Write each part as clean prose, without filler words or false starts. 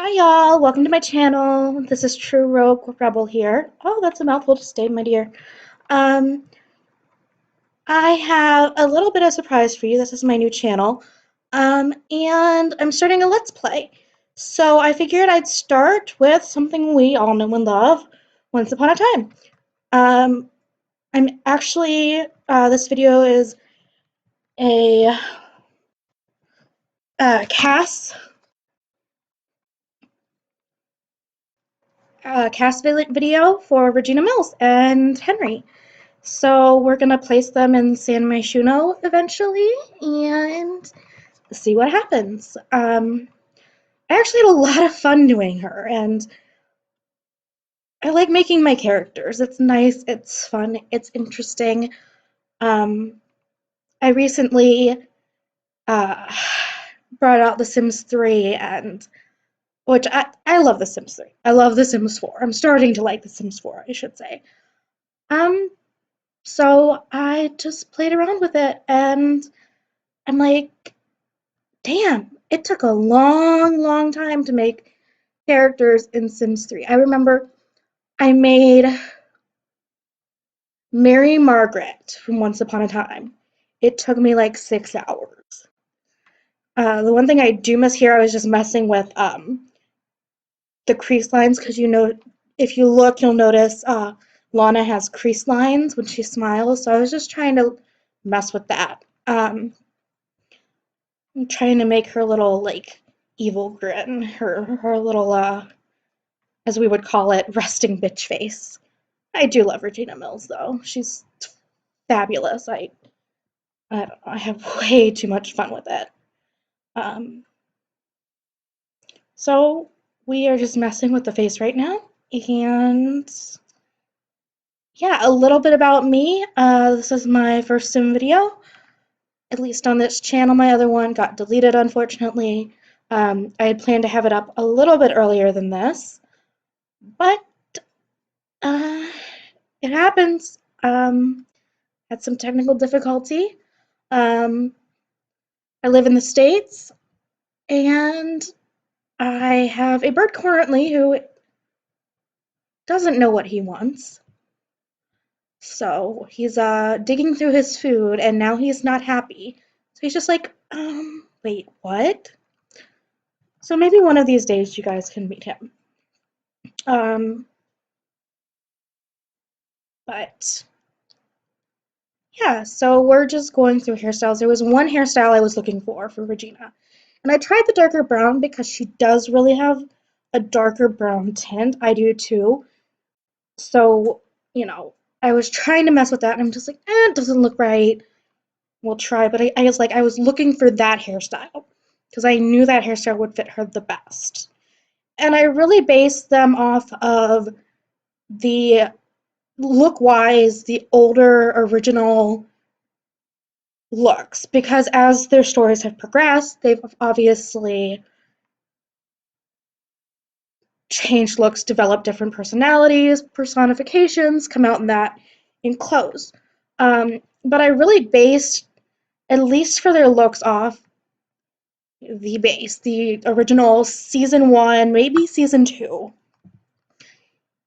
Hi y'all, welcome to my channel. This is True Rogue Rebel here. Oh, that's a mouthful to say, my dear. Um, I have a little bit of surprise for you. This is my new channel. And I'm starting a Let's Play. So I figured I'd start with something we all know and love, Once Upon a Time. I'm actually, this video is a CAS video for Regina Mills and Henry. So we're going to place them in San Myshuno eventually and see what happens. I actually had a lot of fun doing her, and I like making my characters. It's nice, it's fun, it's interesting. I recently uh, brought out The Sims 3, and which I love The Sims 3. I love The Sims 4. I'm starting to like The Sims 4, I should say. Um, so I just played around with it, and I'm like, damn, it took a long time to make characters in Sims 3. I remember I made Mary Margaret from Once Upon a Time. It took me like 6 hours. The one thing I do miss here, I was just messing with the crease lines because if you look, you'll notice Lana has crease lines when she smiles. So I was just trying to mess with that. I'm trying to make her little like evil grin, her little as we would call it, resting bitch face. I do love Regina Mills though. She's fabulous. I don't know, I have way too much fun with it. Um, so we are just messing with the face right now, and yeah, a little bit about me. This is my first sim video, at least on this channel. My other one got deleted, unfortunately. I had planned to have it up a little bit earlier than this, but uh, it happens. Had some technical difficulty. Um, I live in the States, and I have a bird currently who doesn't know what he wants. So he's digging through his food, and now he's not happy. So he's just like, wait, what? So maybe one of these days you guys can meet him. But yeah, so we're just going through hairstyles. There was one hairstyle I was looking for Regina. And I tried the darker brown because she does really have a darker brown tint. I do too. So, I was trying to mess with that, and I'm just like, it doesn't look right. We'll try. But I was looking for that hairstyle because I knew that hairstyle would fit her the best. And I really based them off of the look-wise, the older original looks, because as their stories have progressed, they've obviously changed looks, developed different personalities, personifications, come out in clothes. But I really based, at least for their looks, off the original season 1, maybe season 2.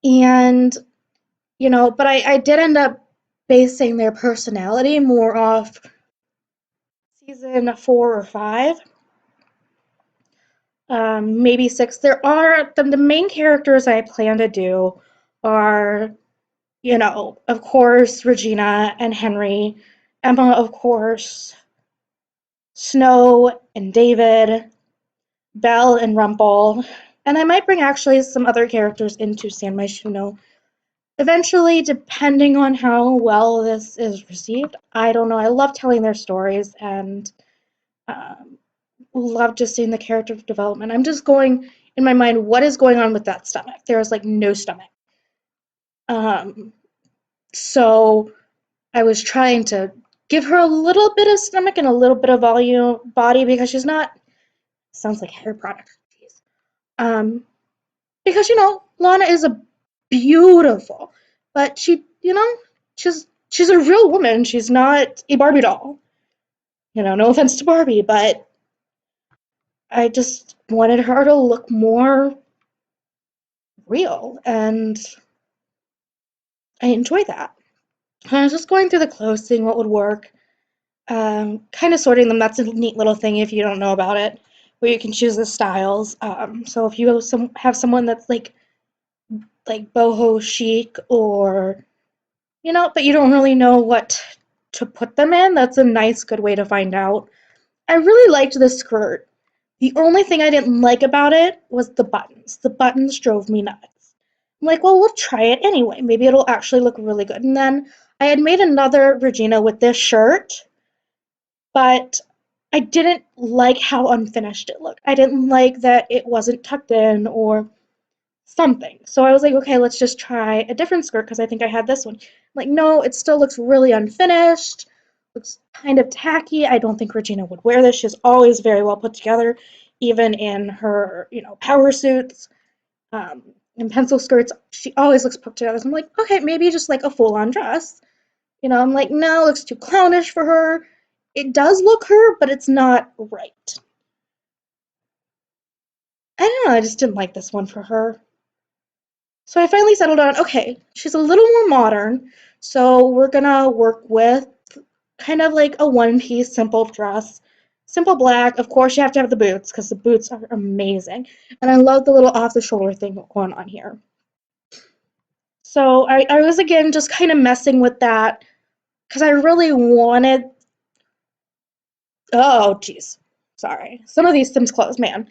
And, but I did end up basing their personality more off season 4 or 5. Maybe 6. There are the main characters I plan to do are, of course, Regina and Henry, Emma, of course, Snow and David, Belle and Rumple, and I might bring actually some other characters into San Myshuno eventually, depending on how well this is received. I don't know. I love telling their stories, and love just seeing the character development. I'm just going in my mind, what is going on with that stomach? There is like no stomach. So I was trying to give her a little bit of stomach and a little bit of volume body because she's not, sounds like hair product. Because Lana is a beautiful, but she's a real woman. She's not a Barbie doll. No offense to Barbie, but I just wanted her to look more real, and I enjoy that. And I was just going through the clothes, seeing what would work, kind of sorting them. That's a neat little thing if you don't know about it, where you can choose the styles. So if you have someone that's like boho chic, or but you don't really know what to put them in, that's a nice, good way to find out. I really liked the skirt. The only thing I didn't like about it was the buttons. The buttons drove me nuts. I'm like, well, we'll try it anyway. Maybe it'll actually look really good. And then I had made another Regina with this shirt, but I didn't like how unfinished it looked. I didn't like that it wasn't tucked in or something. So I was like, okay, let's just try a different skirt because I think I had this one. Like, no, it still looks really unfinished. Looks kind of tacky. I don't think Regina would wear this. She's always very well put together, even in her, power suits, and pencil skirts. She always looks put together. So I'm like, okay, maybe just like a full-on dress. I'm like, no, it looks too clownish for her. It does look her, but it's not right. I don't know, I just didn't like this one for her. So I finally settled on, okay, she's a little more modern, so we're gonna work with kind of like a one-piece simple dress. Simple black. Of course, you have to have the boots because the boots are amazing. And I love the little off-the-shoulder thing going on here. So I was, again, just kind of messing with that because I really wanted. Oh, geez. Sorry. Some of these Sims clothes, man.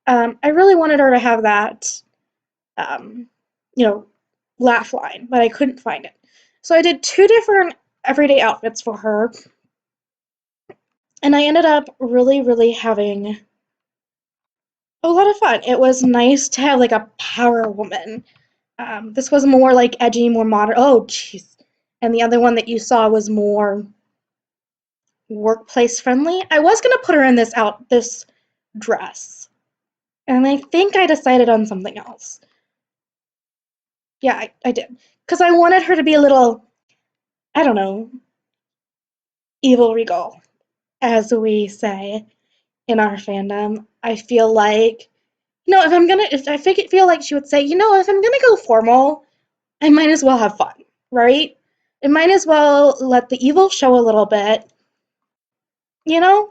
I really wanted her to have that, um, you know, laugh line, but I couldn't find it. So I did two different everyday outfits for her, and I ended up really, really having a lot of fun. It was nice to have like a power woman. This was more like edgy, more modern. Oh, jeez. And the other one that you saw was more workplace friendly. I was gonna put her in this dress, and I think I decided on something else. Yeah, I did, because I wanted her to be a little, I don't know, evil regal, as we say in our fandom. I feel like, if I feel like she would say, if I'm gonna go formal, I might as well have fun, right? I might as well let the evil show a little bit.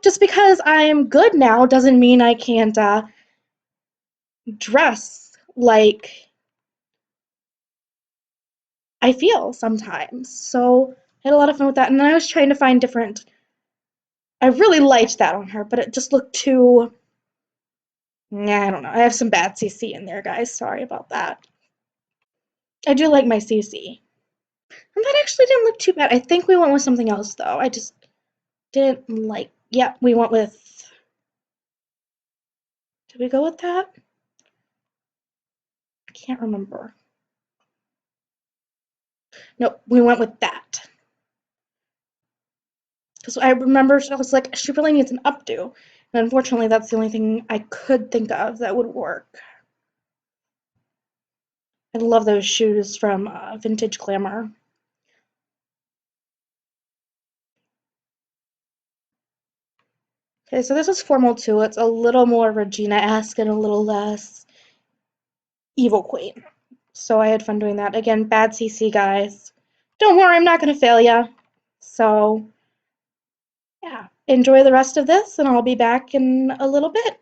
Just because I'm good now doesn't mean I can't dress like I feel sometimes. So I had a lot of fun with that. And then I was trying to find different. I really liked that on her, but it just looked too. Yeah, I don't know. I have some bad CC in there, guys. Sorry about that. I do like my CC. And that actually didn't look too bad. I think we went with something else, though. I just didn't like. Yeah, we went with. Did we go with that? I can't remember. Nope, we went with that. Because I remember I was like, she really needs an updo. And unfortunately, that's the only thing I could think of that would work. I love those shoes from Vintage Glamour. Okay, so this is formal too. It's a little more Regina-esque and a little less Evil Queen. So I had fun doing that. Again, bad CC, guys. Don't worry, I'm not going to fail ya. So, yeah. Enjoy the rest of this, and I'll be back in a little bit.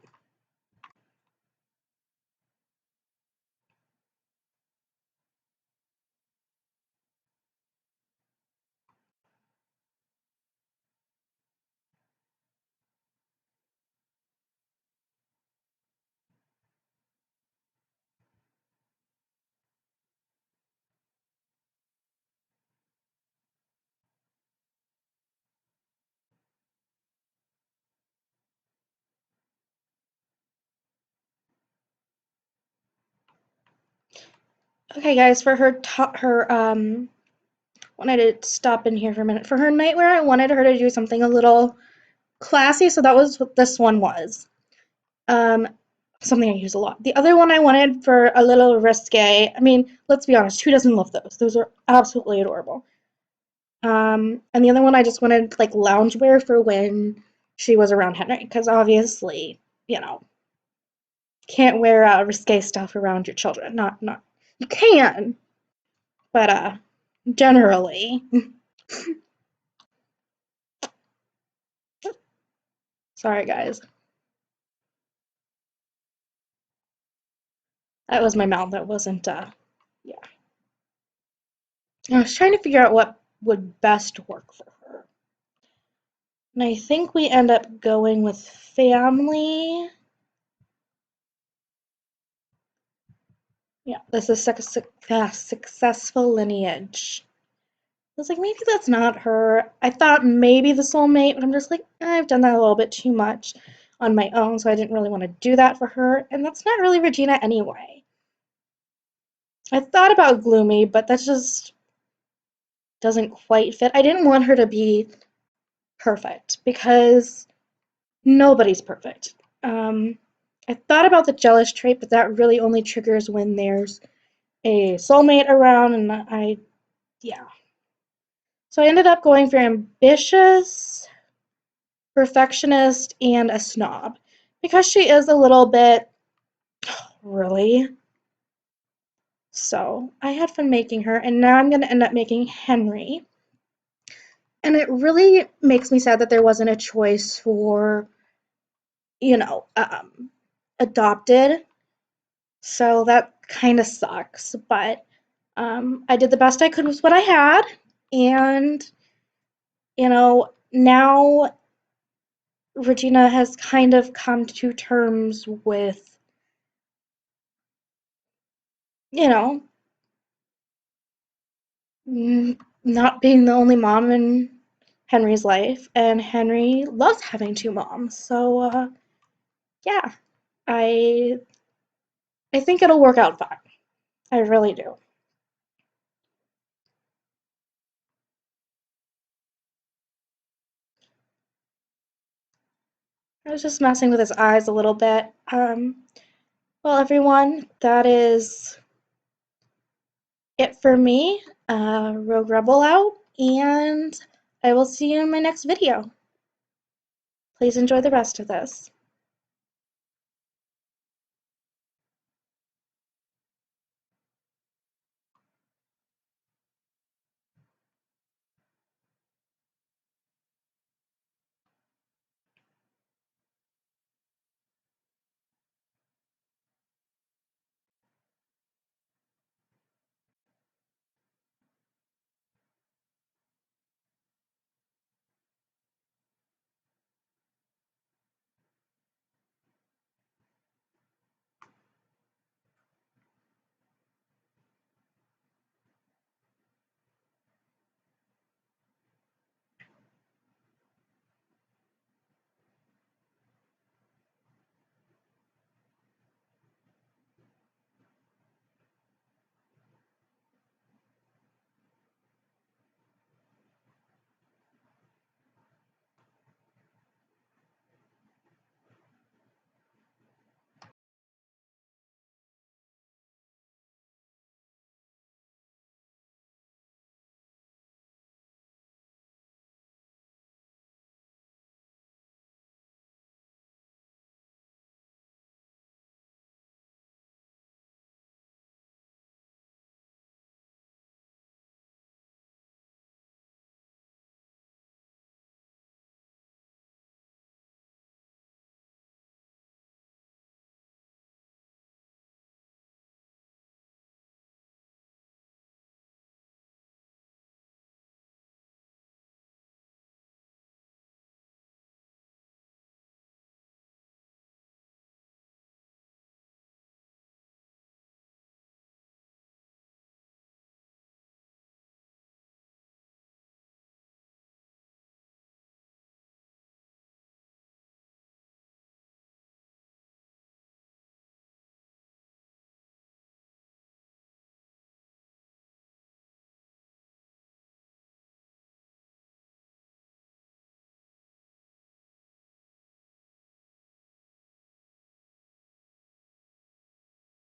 Okay, guys, for wanted to stop in here for a minute. For her nightwear, I wanted her to do something a little classy, so that was what this one was. Um, Something I use a lot. The other one I wanted for a little risque. I mean, let's be honest, who doesn't love those? Those are absolutely adorable. And the other one I just wanted like loungewear for when she was around Henry, because obviously, you know, can't wear risque stuff around your children. Not you can, but generally. Sorry, guys. That was my mouth. That wasn't. Yeah. I was trying to figure out what would best work for her, and I think we end up going with family. Yeah, this is successful lineage. I was like, maybe that's not her. I thought maybe the soulmate, but I'm just like, I've done that a little bit too much on my own, so I didn't really want to do that for her. And that's not really Regina anyway. I thought about Gloomy, but that just doesn't quite fit. I didn't want her to be perfect because nobody's perfect. I thought about the jealous trait, but that really only triggers when there's a soulmate around, and yeah. So I ended up going for ambitious, perfectionist, and a snob because she is a little bit really. So I had fun making her, and now I'm going to end up making Henry. And it really makes me sad that there wasn't a choice for, you know, adopted. So that kind of sucks. But I did the best I could with what I had. And, now Regina has kind of come to terms with, you know, not being the only mom in Henry's life, and Henry loves having two moms. So yeah, I I think it'll work out fine. I really do. I was just messing with his eyes a little bit. Well, everyone, that is it for me. Rogue Rebel out, and I will see you in my next video. Please enjoy the rest of this.